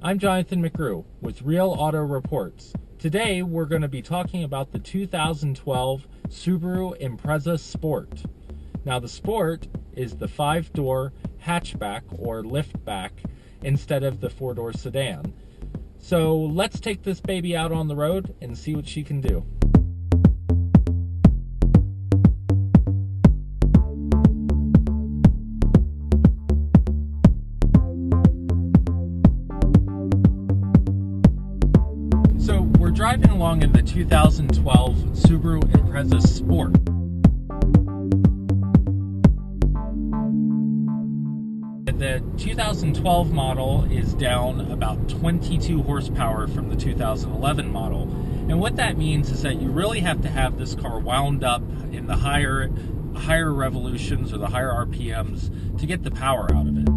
I'm Jonathan McGrew with Real Auto Reports. Today we're going to be talking about the 2012 Subaru Impreza Sport. Now the Sport is the 5-door hatchback or liftback instead of the 4-door sedan. So let's take this baby out on the road and see what she can do. So we're driving along in the 2012 Subaru Impreza Sport. The 2012 model is down about 22 horsepower from the 2011 model. And what that means is that you really have to have this car wound up in the higher revolutions or the higher RPMs to get the power out of it.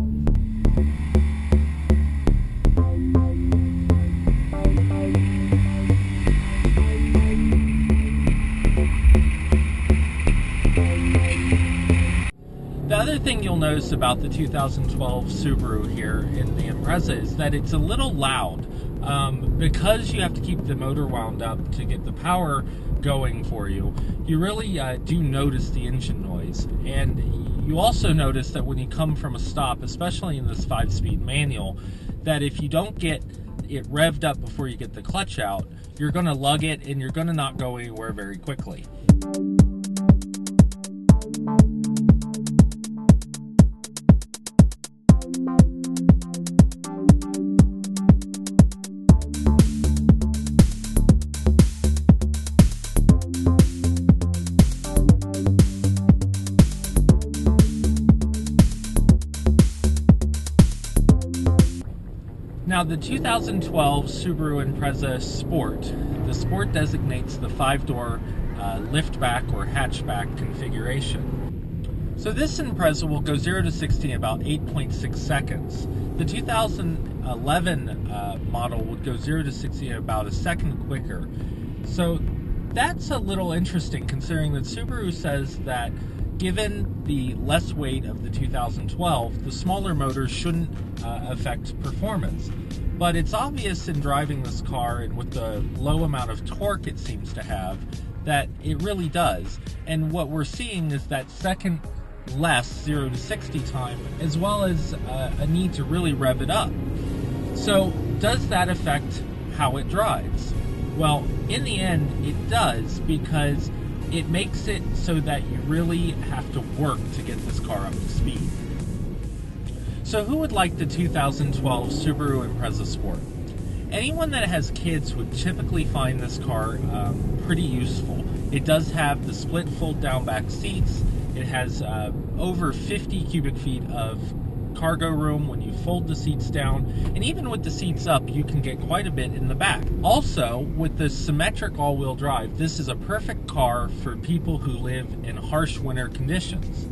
The other thing you'll notice about the 2012 Subaru here in the Impreza is that it's a little loud. Because you have to keep the motor wound up to get the power going for you, you really do notice the engine noise. And you also notice that when you come from a stop, especially in this 5-speed manual, that if you don't get it revved up before you get the clutch out, you're going to lug it and you're going to not go anywhere very quickly. Now the 2012 Subaru Impreza Sport, the Sport designates the 5-door liftback or hatchback configuration. So this Impreza will go 0 to 60 in about 8.6 seconds. The 2011 model would go 0 to 60 in about a second quicker. So that's a little interesting considering that Subaru says that given the less weight of the 2012, the smaller motors shouldn't affect performance. But it's obvious in driving this car and with the low amount of torque it seems to have that it really does. And what we're seeing is that second less 0 to 60 time, as well as a need to really rev it up. So does that affect how it drives? Well, in the end, it does, because it makes it so that you really have to work to get this car up to speed. So who would like the 2012 Subaru Impreza Sport? Anyone that has kids would typically find this car pretty useful. It does have the split fold-down back seats. It has over 50 cubic feet of cargo room when you fold the seats down, and even with the seats up you can get quite a bit in the back. Also, with the symmetric all-wheel drive, this is a perfect car for people who live in harsh winter conditions.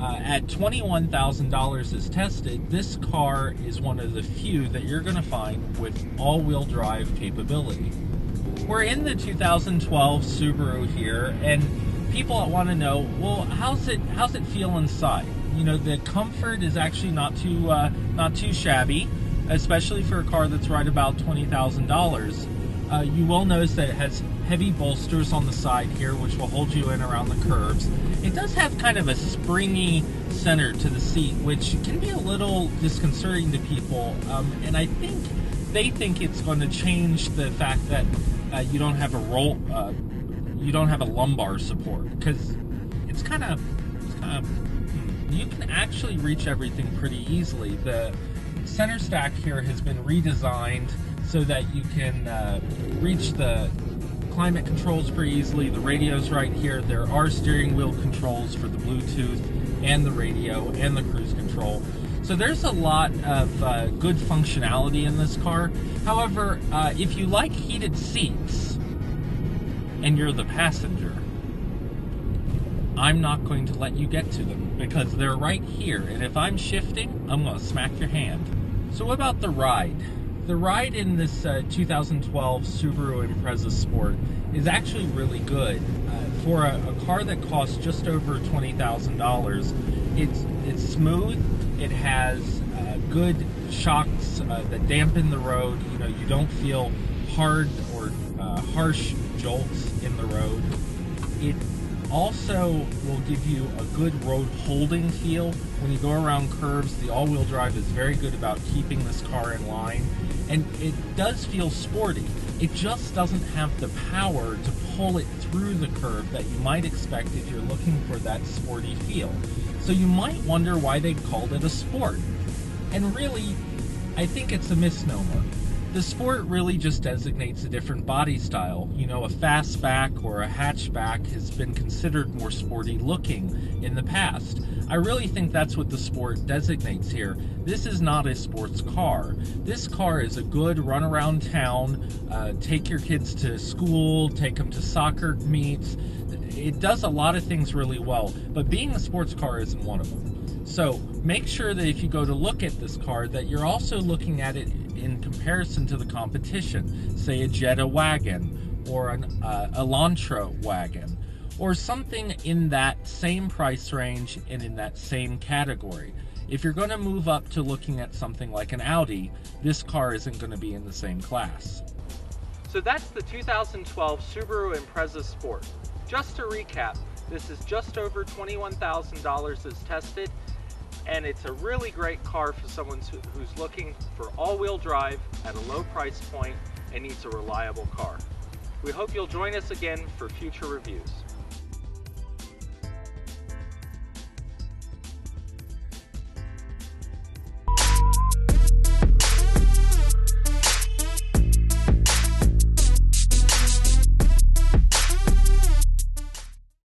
At $21,000 as tested, this car is one of the few that you're going to find with all-wheel drive capability. We're in the 2012 Subaru here, and people want to know, well, how's it feel inside? You know, the comfort is actually not too shabby, especially for a car that's right about $20,000. You will notice that it has heavy bolsters on the side here, which will hold you in around the curves. It does have kind of a springy center to the seat, which can be a little disconcerting to people, and I think they think it's going to change the fact that you don't have a lumbar support, because it's kind of you can actually reach everything pretty easily. The center stack here has been redesigned so that you can reach the climate controls pretty easily. The radio's right here. There are steering wheel controls for the Bluetooth and the radio and the cruise control. So there's a lot of good functionality in this car. However, if you like heated seats and you're the passenger, I'm not going to let you get to them because they're right here, and if I'm shifting, I'm going to smack your hand. So what about the ride? The ride in this 2012 Subaru Impreza Sport is actually really good. For a car that costs just over $20,000, it's smooth, it has good shocks that dampen the road. You know, you don't feel hard or harsh jolts in the road. It also will give you a good road holding feel. When you go around curves, the all-wheel drive is very good about keeping this car in line, and it does feel sporty. It just doesn't have the power to pull it through the curve that you might expect if you're looking for that sporty feel. So you might wonder why they called it a sport. And really, I think it's a misnomer. The Sport really just designates a different body style. You know, a fastback or a hatchback has been considered more sporty looking in the past. I really think that's what the Sport designates here. This is not a sports car. This car is a good run around town, take your kids to school, take them to soccer meets. It does a lot of things really well, but being a sports car isn't one of them. So make sure that if you go to look at this car, that you're also looking at it in comparison to the competition, say a Jetta wagon or an Elantra wagon, or something in that same price range and in that same category. If you're going to move up to looking at something like an Audi, this car isn't going to be in the same class. So that's the 2012 Subaru Impreza Sport. Just to recap, this is just over $21,000 as tested, and it's a really great car for someone who's looking for all-wheel drive at a low price point and needs a reliable car. We hope you'll join us again for future reviews.